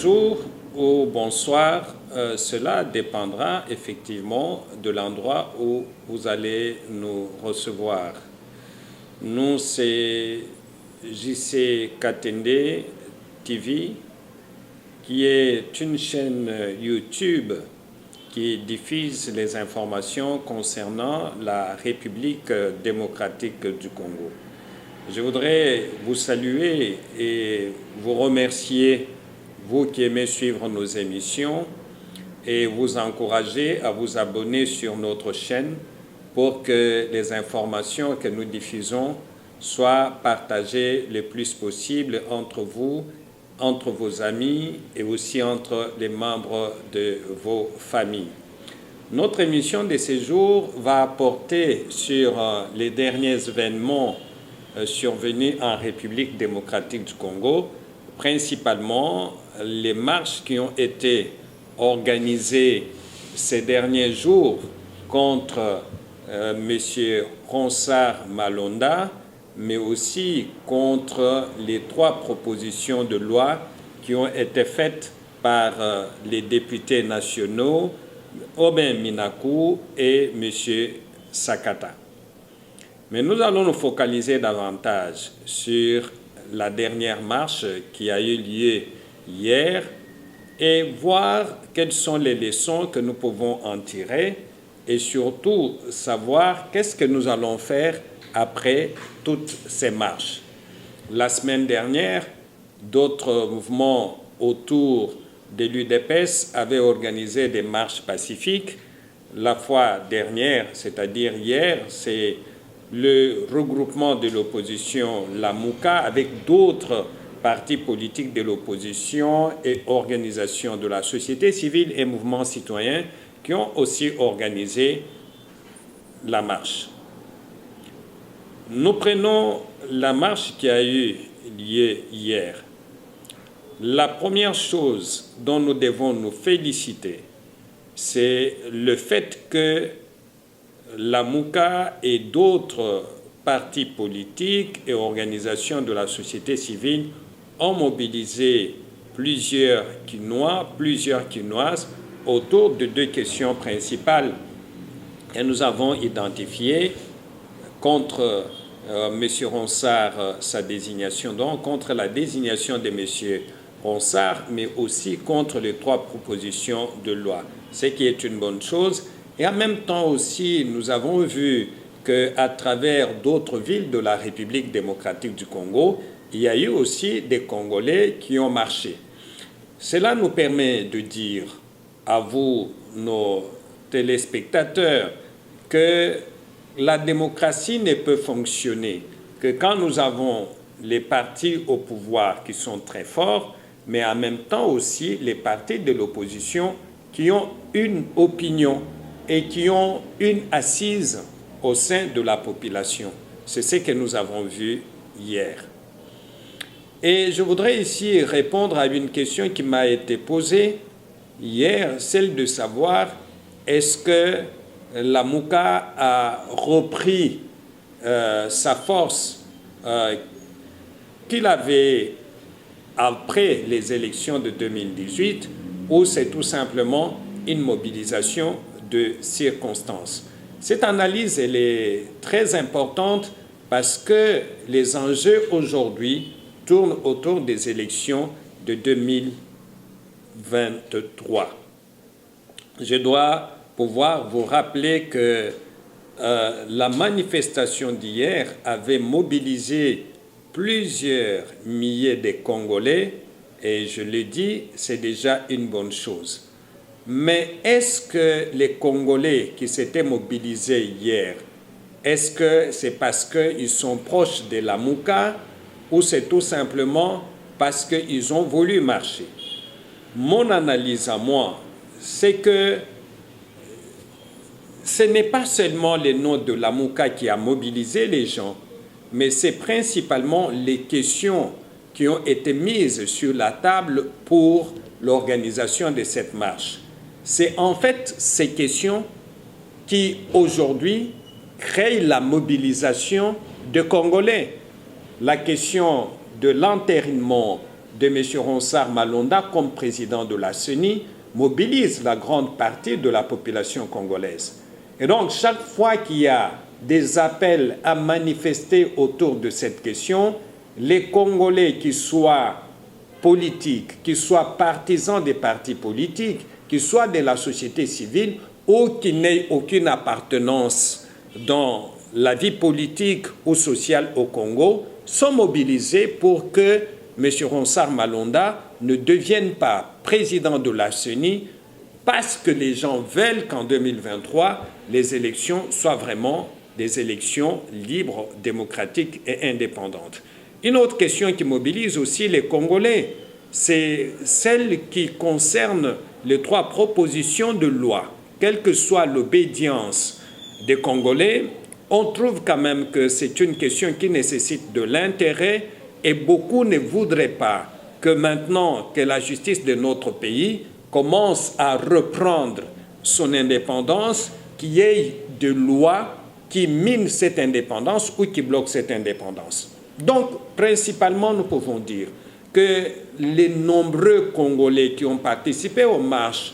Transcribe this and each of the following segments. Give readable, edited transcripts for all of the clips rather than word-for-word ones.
bonjour ou bonsoir, cela dépendra effectivement de l'endroit où vous allez nous recevoir. Nous, c'est JC Katende TV, qui est une chaîne YouTube qui diffuse les informations concernant la République démocratique du Congo. Je voudrais vous saluer et vous remercier, vous qui aimez suivre nos émissions, et vous encourager à vous abonner sur notre chaîne pour que les informations que nous diffusons soient partagées le plus possible entre vous, entre vos amis et aussi entre les membres de vos familles. Notre émission de ce jour va porter sur les derniers événements survenus en République démocratique du Congo, principalement les marches qui ont été organisées ces derniers jours contre M. Ronsard Malonda, mais aussi contre les 3 propositions de loi qui ont été faites par les députés nationaux Aubin Minakou et M. Sakata. Mais nous allons nous focaliser davantage sur la dernière marche qui a eu lieu hier et voir quelles sont les leçons que nous pouvons en tirer et surtout savoir qu'est-ce que nous allons faire après toutes ces marches. La semaine dernière, d'autres mouvements autour de l'UDPS avaient organisé des marches pacifiques. La fois dernière, c'est-à-dire hier, c'est le regroupement de l'opposition, la MUCA, avec d'autres partis politiques de l'opposition et organisations de la société civile et mouvements citoyens qui ont aussi organisé la marche. Nous prenons la marche qui a eu lieu hier. La première chose dont nous devons nous féliciter, c'est le fait que la MUCA et d'autres partis politiques et organisations de la société civile ont mobilisé plusieurs Quinoises autour de 2 questions principales que nous avons identifiées contre M. Ronsard, sa désignation, donc contre la désignation de M. Ronsard, mais aussi contre les 3 propositions de loi, ce qui est une bonne chose. Et en même temps aussi, nous avons vu qu'à travers d'autres villes de la République démocratique du Congo, il y a eu aussi des Congolais qui ont marché. Cela nous permet de dire à vous, nos téléspectateurs, que la démocratie ne peut fonctionner que quand nous avons les partis au pouvoir qui sont très forts, mais en même temps aussi les partis de l'opposition qui ont une opinion et qui ont une assise au sein de la population. C'est ce que nous avons vu hier. Et je voudrais ici répondre à une question qui m'a été posée hier, celle de savoir est-ce que la MUCA a repris sa force qu'il avait après les élections de 2018 ou c'est tout simplement une mobilisation de circonstances. Cette analyse, elle est très importante parce que les enjeux aujourd'hui tournent autour des élections de 2023. Je dois pouvoir vous rappeler que la manifestation d'hier avait mobilisé plusieurs milliers de Congolais et je le dis, c'est déjà une bonne chose. Mais est-ce que les Congolais qui s'étaient mobilisés hier, est-ce que c'est parce qu'ils sont proches de la MUCA ou c'est tout simplement parce qu'ils ont voulu marcher? Mon analyse à moi, c'est que ce n'est pas seulement le nom de la MUCA qui a mobilisé les gens, mais c'est principalement les questions qui ont été mises sur la table pour l'organisation de cette marche. C'est en fait ces questions qui, aujourd'hui, créent la mobilisation de Congolais. La question de l'entérinement de M. Ronsard Malonda comme président de la CENI mobilise la grande partie de la population congolaise. Et donc, chaque fois qu'il y a des appels à manifester autour de cette question, les Congolais, qui soient politiques, qui soient partisans des partis politiques, qui soient de la société civile, ou qui n'aient aucune appartenance dans la vie politique ou sociale au Congo, sont mobilisés pour que M. Ronsard Malonda ne devienne pas président de la CENI, parce que les gens veulent qu'en 2023, les élections soient vraiment des élections libres, démocratiques et indépendantes. Une autre question qui mobilise aussi les Congolais, c'est celle qui concerne les 3 propositions de loi. Quelle que soit l'obédience des Congolais, on trouve quand même que c'est une question qui nécessite de l'intérêt et beaucoup ne voudraient pas que maintenant que la justice de notre pays commence à reprendre son indépendance, qu'il y ait des lois qui minent cette indépendance ou qui bloquent cette indépendance. Donc, principalement, nous pouvons dire que les nombreux Congolais qui ont participé aux marches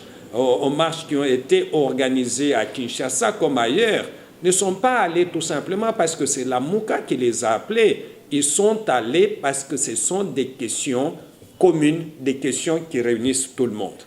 qui ont été organisées à Kinshasa comme ailleurs, ne sont pas allés tout simplement parce que c'est la Mouka qui les a appelés. Ils sont allés parce que ce sont des questions communes, des questions qui réunissent tout le monde.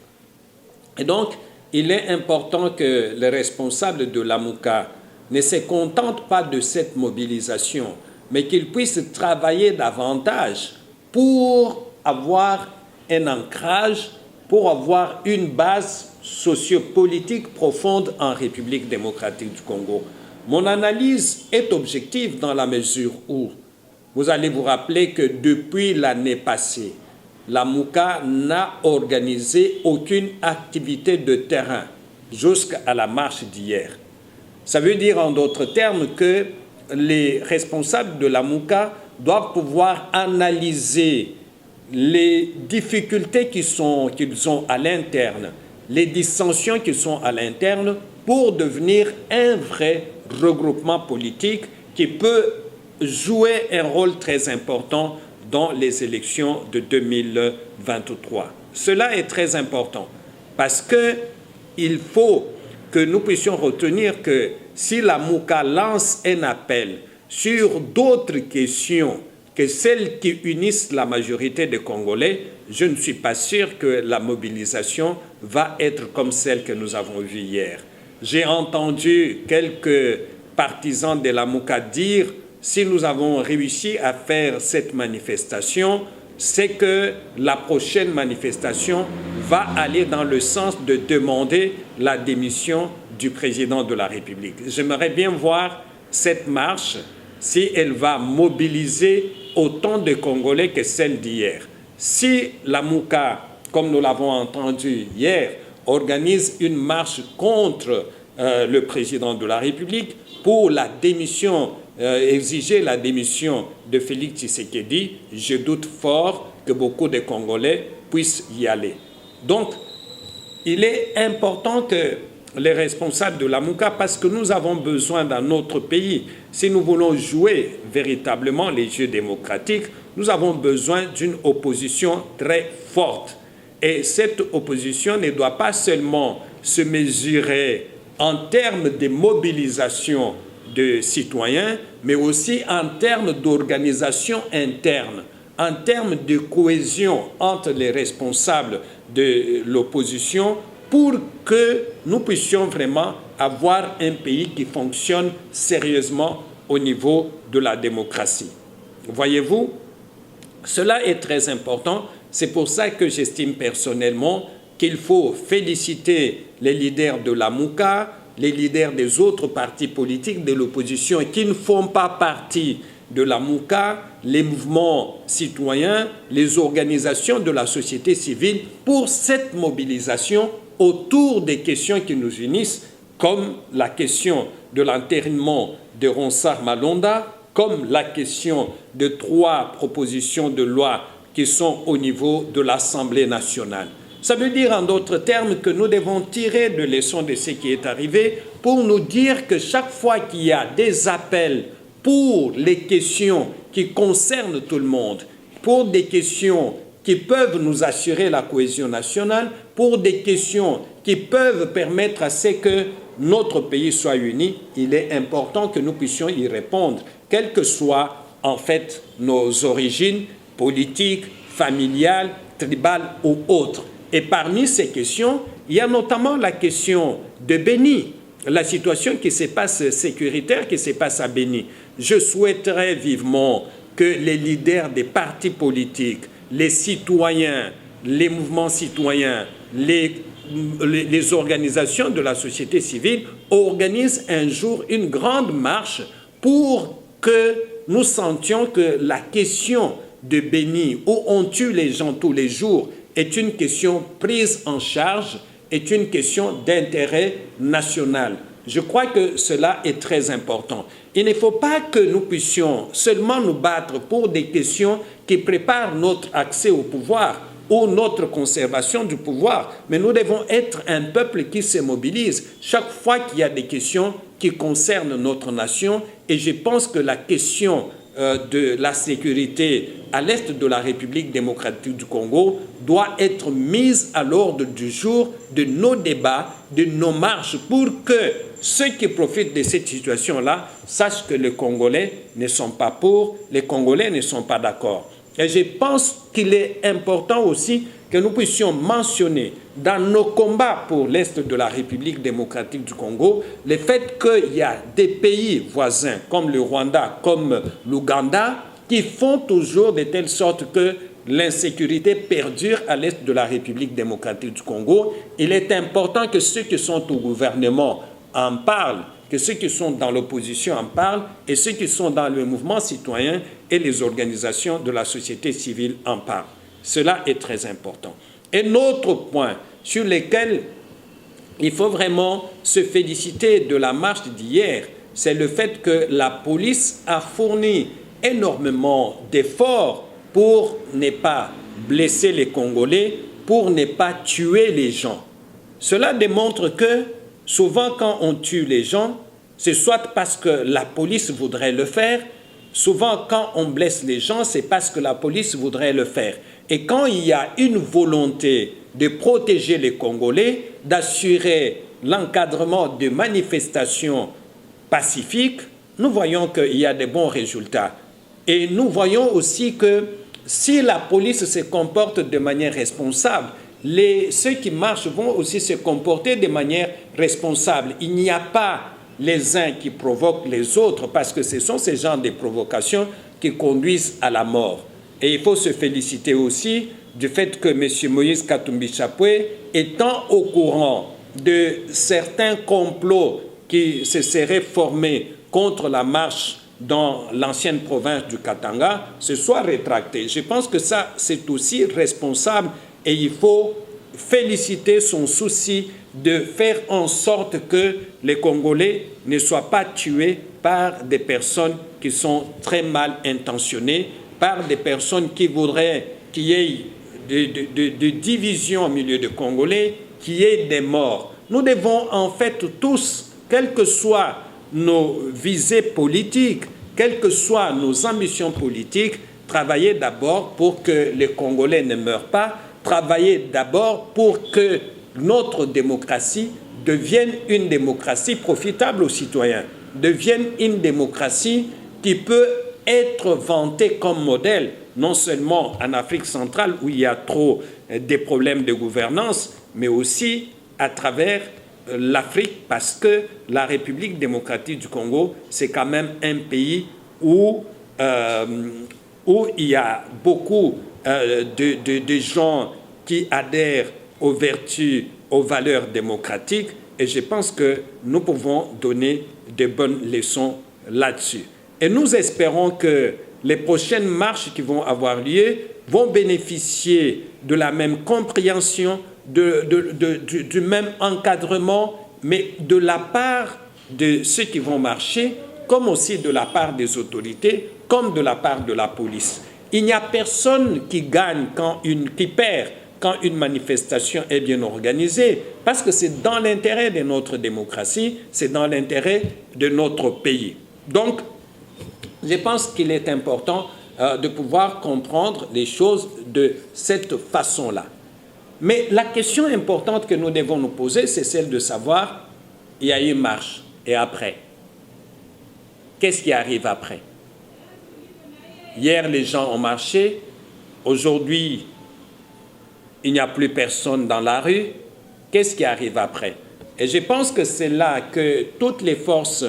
Et donc, il est important que les responsables de la Mouka ne se contentent pas de cette mobilisation, mais qu'ils puissent travailler davantage pour avoir un ancrage, pour avoir une base sociopolitique profonde en République démocratique du Congo. Mon analyse est objective dans la mesure où vous allez vous rappeler que depuis l'année passée, la Mouka n'a organisé aucune activité de terrain jusqu'à la marche d'hier. Ça veut dire en d'autres termes que les responsables de la Mouka doivent pouvoir analyser les difficultés qu'ils ont à l'interne, les dissensions qui sont à l'interne pour devenir un vrai regroupement politique qui peut jouer un rôle très important dans les élections de 2023. Cela est très important parce qu'il faut que nous puissions retenir que si la Mouka lance un appel sur d'autres questions que celles qui unissent la majorité des Congolais, je ne suis pas sûr que la mobilisation va être comme celle que nous avons vue hier. J'ai entendu quelques partisans de la Mouka dire « si nous avons réussi à faire cette manifestation, c'est que la prochaine manifestation va aller dans le sens de demander la démission du président de la République. » J'aimerais bien voir cette marche, si elle va mobiliser autant de Congolais que celle d'hier. Si la Mouka, comme nous l'avons entendu hier, organise une marche contre le président de la République pour la démission, exiger la démission de Félix Tshisekedi, je doute fort que beaucoup de Congolais puissent y aller. Donc, il est important que les responsables de la Mouka, parce que nous avons besoin dans notre pays, si nous voulons jouer véritablement les jeux démocratiques, nous avons besoin d'une opposition très forte. Et cette opposition ne doit pas seulement se mesurer en termes de mobilisation de citoyens, mais aussi en termes d'organisation interne, en termes de cohésion entre les responsables de l'opposition pour que nous puissions vraiment avoir un pays qui fonctionne sérieusement au niveau de la démocratie. Voyez-vous, cela est très important. C'est pour ça que j'estime personnellement qu'il faut féliciter les leaders de la Mouka, les leaders des autres partis politiques de l'opposition qui ne font pas partie de la Mouka, les mouvements citoyens, les organisations de la société civile pour cette mobilisation autour des questions qui nous unissent, comme la question de l'entérinement de Ronsard Malonda, comme la question de 3 propositions de loi qui sont au niveau de l'Assemblée nationale. Ça veut dire en d'autres termes que nous devons tirer de leçons de ce qui est arrivé pour nous dire que chaque fois qu'il y a des appels pour les questions qui concernent tout le monde, pour des questions qui peuvent nous assurer la cohésion nationale, pour des questions qui peuvent permettre à ce que notre pays soit uni, il est important que nous puissions y répondre, quelles que soient en fait nos origines politiques, familiales, tribales ou autres. Et parmi ces questions, il y a notamment la question de Béni, la situation qui se passe sécuritaire, qui se passe à Béni. Je souhaiterais vivement que les leaders des partis politiques, les citoyens, les mouvements citoyens, les organisations de la société civile organisent un jour une grande marche pour que nous sentions que la question de Béni, où on tue les gens tous les jours, est une question prise en charge, est une question d'intérêt national. Je crois que cela est très important. Il ne faut pas que nous puissions seulement nous battre pour des questions qui préparent notre accès au pouvoir ou notre conservation du pouvoir, mais nous devons être un peuple qui se mobilise chaque fois qu'il y a des questions qui concernent notre nation. Et je pense que la question de la sécurité à l'est de la République démocratique du Congo doit être mise à l'ordre du jour de nos débats, de nos marches, pour que ceux qui profitent de cette situation-là sachent que les Congolais ne sont pas pour, les Congolais ne sont pas d'accord. Et je pense qu'il est important aussi que nous puissions mentionner dans nos combats pour l'Est de la République démocratique du Congo le fait qu'il y a des pays voisins comme le Rwanda, comme l'Ouganda, qui font toujours de telle sorte que l'insécurité perdure à l'Est de la République démocratique du Congo. Il est important que ceux qui sont au gouvernement en parlent, que ceux qui sont dans l'opposition en parlent et ceux qui sont dans le mouvement citoyen et les organisations de la société civile en parlent. Cela est très important. Un autre point sur lequel il faut vraiment se féliciter de la marche d'hier, c'est le fait que la police a fourni énormément d'efforts pour ne pas blesser les Congolais, pour ne pas tuer les gens. Cela démontre que souvent quand on tue les gens, c'est soit parce que la police voudrait le faire, souvent quand on blesse les gens, c'est parce que la police voudrait le faire. Et quand il y a une volonté de protéger les Congolais, d'assurer l'encadrement de manifestations pacifiques, nous voyons qu'il y a de bons résultats. Et nous voyons aussi que si la police se comporte de manière responsable, ceux qui marchent vont aussi se comporter de manière responsable. Il n'y a pas les uns qui provoquent les autres, parce que ce sont ces genres de provocations qui conduisent à la mort. Et il faut se féliciter aussi du fait que M. Moïse Katumbi Chapwe, étant au courant de certains complots qui se seraient formés contre la marche dans l'ancienne province du Katanga, se soit rétracté. Je pense que ça, c'est aussi responsable et il faut féliciter son souci de faire en sorte que les Congolais ne soient pas tués par des personnes qui sont très mal intentionnées, par des personnes qui voudraient qu'il y ait de divisions au milieu des Congolais, qu'il y ait des morts. Nous devons en fait tous, quelles que soient nos visées politiques, quelles que soient nos ambitions politiques, travailler d'abord pour que les Congolais ne meurent pas, travailler d'abord pour que notre démocratie devienne une démocratie profitable aux citoyens, devienne une démocratie qui peut être vantée comme modèle, non seulement en Afrique centrale où il y a trop de problèmes de gouvernance, mais aussi à travers l'Afrique, parce que la République démocratique du Congo, c'est quand même un pays où il y a beaucoup de gens qui adhèrent aux vertus, aux valeurs démocratiques, et je pense que nous pouvons donner de bonnes leçons là-dessus. Et nous espérons que les prochaines marches qui vont avoir lieu vont bénéficier de la même compréhension, du même encadrement, mais de la part de ceux qui vont marcher, comme aussi de la part des autorités, comme de la part de la police. Il n'y a personne qui gagne qui perd quand une manifestation est bien organisée, parce que c'est dans l'intérêt de notre démocratie, c'est dans l'intérêt de notre pays. Donc, je pense qu'il est important de pouvoir comprendre les choses de cette façon-là. Mais la question importante que nous devons nous poser, c'est celle de savoir, il y a eu marche, et après? Qu'est-ce qui arrive après? Hier, les gens ont marché, aujourd'hui, il n'y a plus personne dans la rue. Qu'est-ce qui arrive après? Et je pense que c'est là que toutes les forces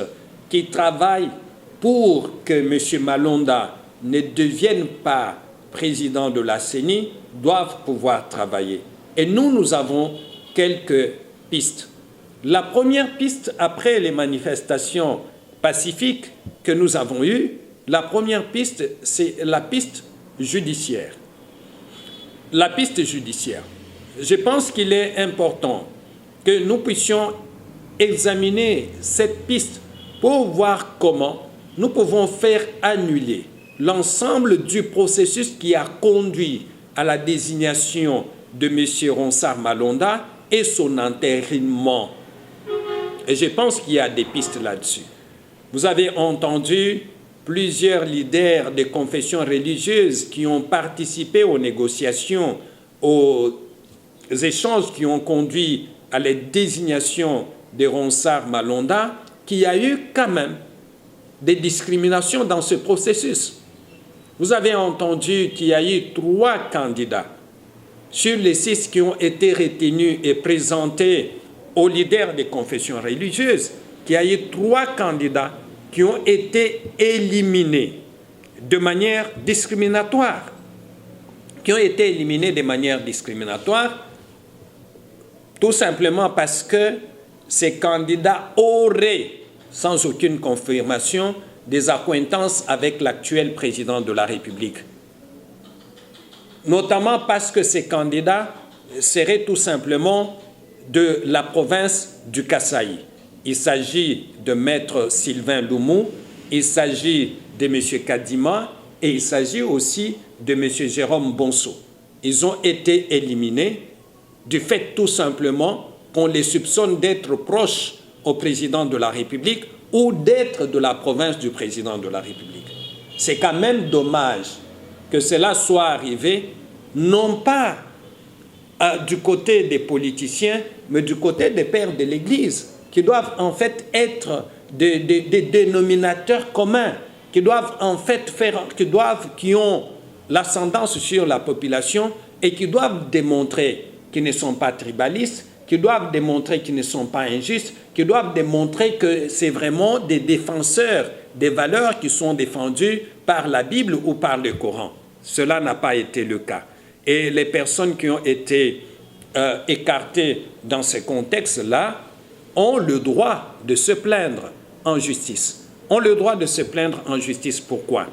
qui travaillent pour que M. Malonda ne devienne pas président de la CENI doivent pouvoir travailler. Et nous avons quelques pistes. La première piste, après les manifestations pacifiques que nous avons eues, la première piste, c'est la piste judiciaire. La piste judiciaire. Je pense qu'il est important que nous puissions examiner cette piste pour voir comment nous pouvons faire annuler l'ensemble du processus qui a conduit à la désignation de M. Ronsard Malonda et son entérinement. Et je pense qu'il y a des pistes là-dessus. Vous avez entendu plusieurs leaders des confessions religieuses qui ont participé aux négociations, aux échanges qui ont conduit à la désignation de Ronsard Malonda, qu'il y a eu quand même des discriminations dans ce processus. Vous avez entendu qu'il y a eu 3 candidats sur les 6 qui ont été retenus et présentés aux leaders des confessions religieuses, qu'il y a eu 3 candidats qui ont été éliminés de manière discriminatoire. Qui ont été éliminés de manière discriminatoire, tout simplement parce que ces candidats auraient, sans aucune confirmation, des accointances avec l'actuel président de la République. Notamment parce que ces candidats seraient tout simplement de la province du Kasaï. Il s'agit de Maître Sylvain Loumou, il s'agit de M. Kadima et il s'agit aussi de M. Jérôme Bonso. Ils ont été éliminés du fait tout simplement qu'on les soupçonne d'être proches au président de la République ou d'être de la province du président de la République. C'est quand même dommage que cela soit arrivé, non pas du côté des politiciens, mais du côté des pères de l'Église, qui doivent en fait être des dénominateurs communs, qui doivent en fait qui ont l'ascendance sur la population et qui doivent démontrer qu'ils ne sont pas tribalistes, qui doivent démontrer qu'ils ne sont pas injustes, qui doivent démontrer que c'est vraiment des défenseurs des valeurs qui sont défendues par la Bible ou par le Coran. Cela n'a pas été le cas. Et les personnes qui ont été écartées dans ce contexte-là ont le droit de se plaindre en justice. Ont le droit de se plaindre en justice. Pourquoi?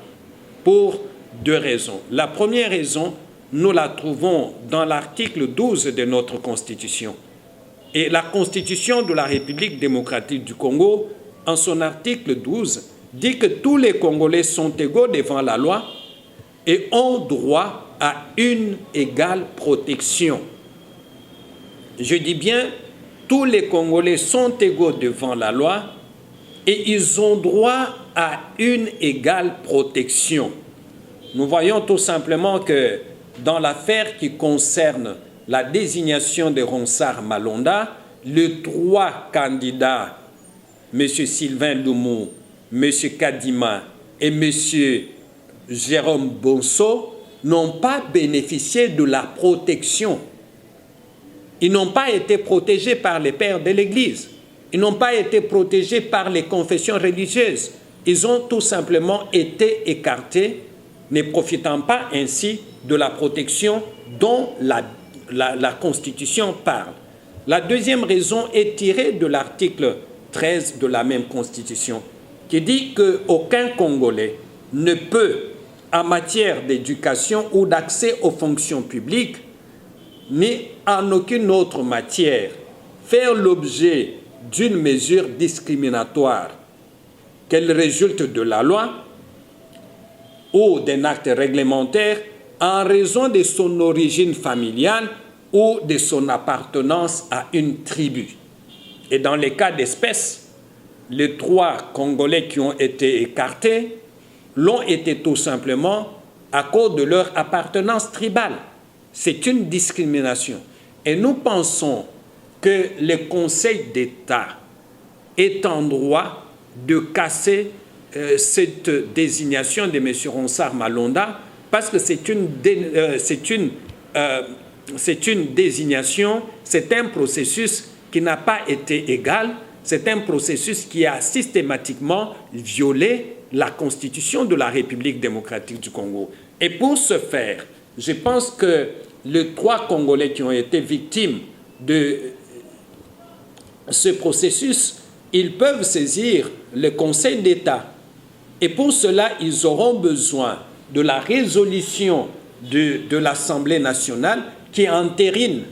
Pour 2 raisons. La première raison, nous la trouvons dans l'article 12 de notre Constitution. Et la Constitution de la République démocratique du Congo, en son article 12, dit que tous les Congolais sont égaux devant la loi et ont droit à une égale protection. Je dis bien, tous les Congolais sont égaux devant la loi et ils ont droit à une égale protection. Nous voyons tout simplement que dans l'affaire qui concerne la désignation de Ronsard Malonda, les 3 candidats, M. Sylvain Loumou, M. Kadima et M. Jérôme Bonso, n'ont pas bénéficié de la protection. Ils n'ont pas été protégés par les pères de l'Église. Ils n'ont pas été protégés par les confessions religieuses. Ils ont tout simplement été écartés, ne profitant pas ainsi de la protection dont la Constitution parle. La deuxième raison est tirée de l'article 13 de la même Constitution, qui dit qu'aucun Congolais ne peut, en matière d'éducation ou d'accès aux fonctions publiques, ni en aucune autre matière, faire l'objet d'une mesure discriminatoire, qu'elle résulte de la loi ou d'un acte réglementaire en raison de son origine familiale ou de son appartenance à une tribu. Et dans les cas d'espèce, les 3 Congolais qui ont été écartés l'ont été tout simplement à cause de leur appartenance tribale. C'est une discrimination. Et nous pensons que le Conseil d'État est en droit de casser cette désignation de M. Ronsard Malonda parce que c'est une désignation, c'est un processus qui n'a pas été égal, c'est un processus qui a systématiquement violé la Constitution de la République démocratique du Congo. Et pour ce faire, je pense que les 3 Congolais qui ont été victimes de ce processus, ils peuvent saisir le Conseil d'État. Et pour cela, ils auront besoin de la résolution de l'Assemblée nationale qui entérine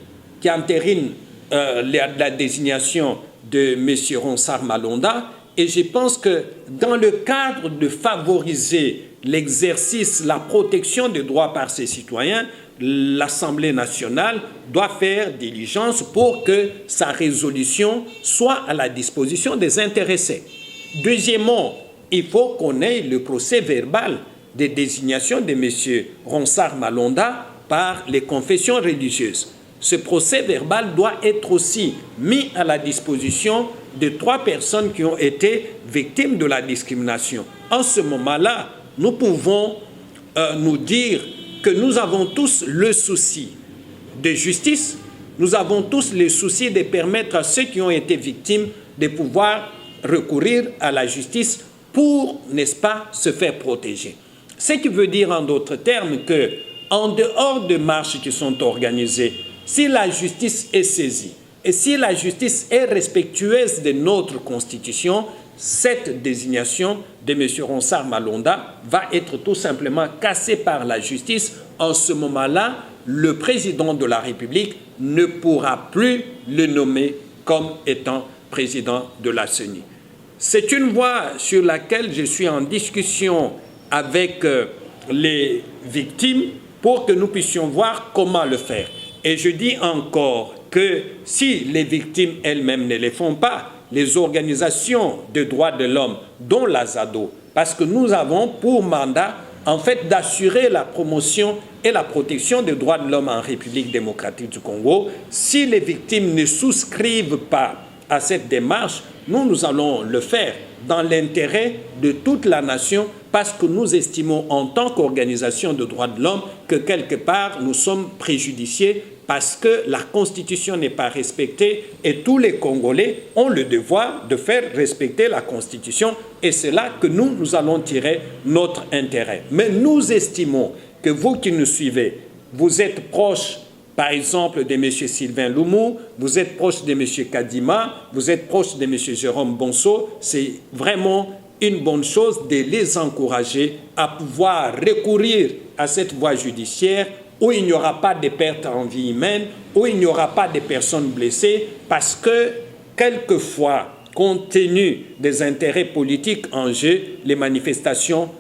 la désignation de M. Ronsard Malonda. Et je pense que dans le cadre de favoriser l'exercice, la protection des droits par ses citoyens, l'Assemblée nationale doit faire diligence pour que sa résolution soit à la disposition des intéressés. Deuxièmement, il faut qu'on ait le procès verbal des désignations de M. Ronsard Malonda par les confessions religieuses. Ce procès verbal doit être aussi mis à la disposition de 3 personnes qui ont été victimes de la discrimination. En ce moment-là, nous pouvons nous dire que nous avons tous le souci de justice, nous avons tous le souci de permettre à ceux qui ont été victimes de pouvoir recourir à la justice pour, n'est-ce pas, se faire protéger. Ce qui veut dire en d'autres termes que, en dehors de marches qui sont organisées, si la justice est saisie et si la justice est respectueuse de notre Constitution, cette désignation de M. Ronsard Malonda va être tout simplement cassée par la justice. En ce moment-là, le président de la République ne pourra plus le nommer comme étant président de la CENI. C'est une voie sur laquelle je suis en discussion avec les victimes pour que nous puissions voir comment le faire. Et je dis encore que si les victimes elles-mêmes ne les font pas, les organisations de droits de l'homme, dont la ZADO, parce que nous avons pour mandat, en fait, d'assurer la promotion et la protection des droits de l'homme en République démocratique du Congo. Si les victimes ne souscrivent pas à cette démarche, nous allons le faire dans l'intérêt de toute la nation parce que nous estimons en tant qu'organisation de droits de l'homme que quelque part nous sommes préjudiciés parce que la Constitution n'est pas respectée et tous les Congolais ont le devoir de faire respecter la Constitution et c'est là que nous allons tirer notre intérêt. Mais nous estimons que vous qui nous suivez, vous êtes proches par exemple de M. Sylvain Loumou, vous êtes proche de M. Kadima, vous êtes proche de M. Jérôme Bonso, c'est vraiment une bonne chose de les encourager à pouvoir recourir à cette voie judiciaire où il n'y aura pas de pertes en vie humaine, où il n'y aura pas de personnes blessées, parce que quelquefois, compte tenu des intérêts politiques en jeu, les manifestations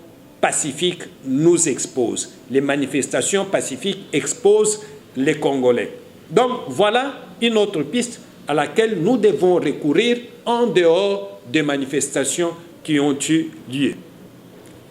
pacifiques nous exposent. Les manifestations pacifiques exposent les Congolais. Donc voilà une autre piste à laquelle nous devons recourir en dehors des manifestations qui ont eu lieu.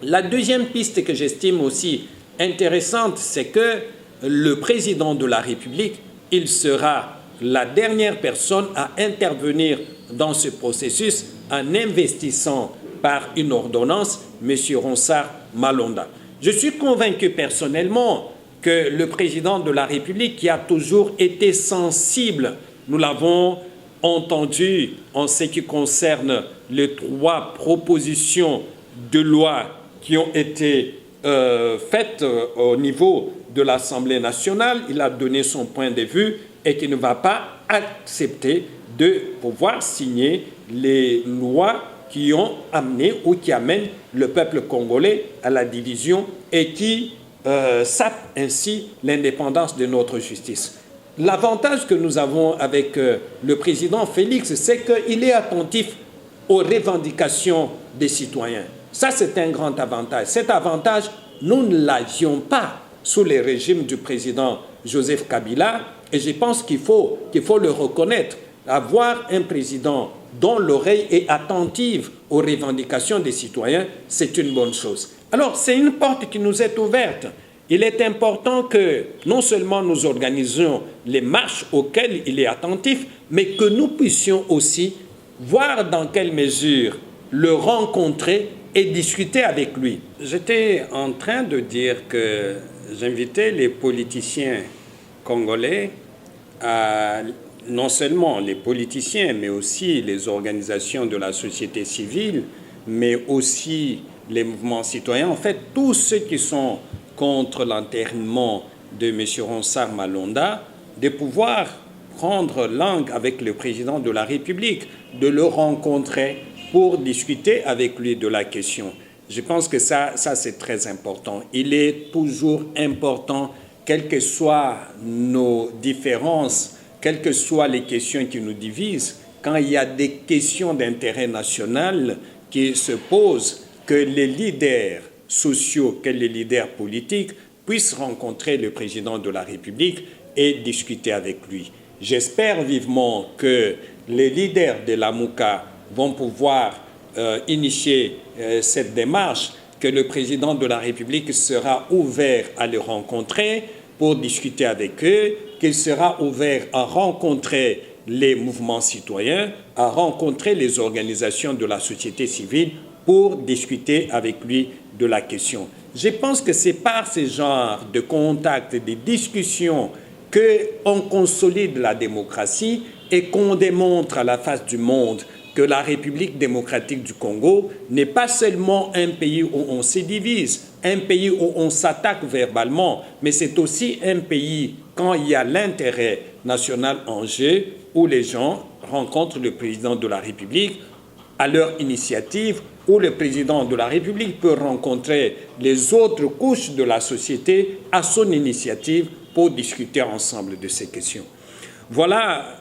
La deuxième piste que j'estime aussi intéressante, c'est que le président de la République, il sera la dernière personne à intervenir dans ce processus en investissant par une ordonnance M. Ronsard Malonda. Je suis convaincu personnellement que le président de la République, qui a toujours été sensible, nous l'avons entendu en ce qui concerne les 3 propositions de loi qui ont été faites au niveau de l'Assemblée nationale, il a donné son point de vue et qu'il ne va pas accepter de pouvoir signer les lois qui ont amené ou qui amènent le peuple congolais à la division et qui sapent ainsi l'indépendance de notre justice. L'avantage que nous avons avec le président Félix, c'est qu'il est attentif aux revendications des citoyens. Ça, c'est un grand avantage. Cet avantage, nous ne l'avions pas sous les régimes du président Joseph Kabila et je pense qu'il faut le reconnaître. Avoir un président dont l'oreille est attentive aux revendications des citoyens, c'est une bonne chose. Alors, c'est une porte qui nous est ouverte. Il est important que non seulement nous organisions les marches auxquelles il est attentif, mais que nous puissions aussi voir dans quelle mesure le rencontrer et discuter avec lui. J'étais en train de dire que j'invitais les politiciens congolais à, non seulement les politiciens, mais aussi les organisations de la société civile, mais aussi les mouvements citoyens, en fait, tous ceux qui sont contre l'enterrement de M. Ronsard Malonda, de pouvoir prendre langue avec le président de la République, de le rencontrer pour discuter avec lui de la question. Je pense que ça c'est très important. Il est toujours important, quelles que soient nos différences, quelles que soient les questions qui nous divisent, quand il y a des questions d'intérêt national qui se posent, que les leaders sociaux, que les leaders politiques puissent rencontrer le président de la République et discuter avec lui. J'espère vivement que les leaders de la MOUCA vont pouvoir initier cette démarche, que le président de la République sera ouvert à les rencontrer pour discuter avec eux, qu'il sera ouvert à rencontrer les mouvements citoyens, à rencontrer les organisations de la société civile pour discuter avec lui de la question. Je pense que c'est par ce genre de contacts, de discussions, qu'on consolide la démocratie et qu'on démontre à la face du monde que la République démocratique du Congo n'est pas seulement un pays où on se divise, un pays où on s'attaque verbalement, mais c'est aussi un pays, quand il y a l'intérêt national en jeu, où les gens rencontrent le président de la République à leur initiative, où le président de la République peut rencontrer les autres couches de la société à son initiative pour discuter ensemble de ces questions. Voilà,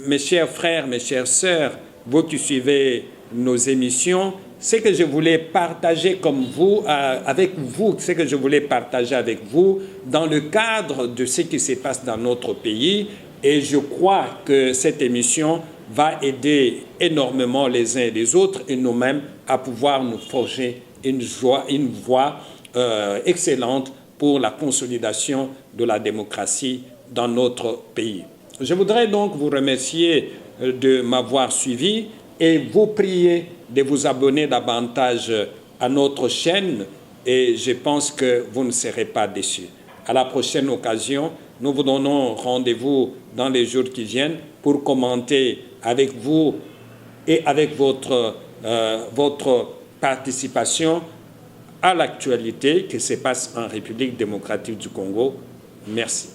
mes chers frères, mes chères sœurs, vous qui suivez nos émissions, ce que je voulais partager avec vous, ce que je voulais partager avec vous dans le cadre de ce qui se passe dans notre pays. Et je crois que cette émission va aider énormément les uns et les autres et nous-mêmes à pouvoir nous forger une voie excellente pour la consolidation de la démocratie dans notre pays. Je voudrais donc vous remercier de m'avoir suivi et vous prier de vous abonner davantage à notre chaîne et je pense que vous ne serez pas déçus. À la prochaine occasion, nous vous donnons rendez-vous dans les jours qui viennent pour commenter avec vous et avec votre participation à l'actualité qui se passe en République démocratique du Congo. Merci.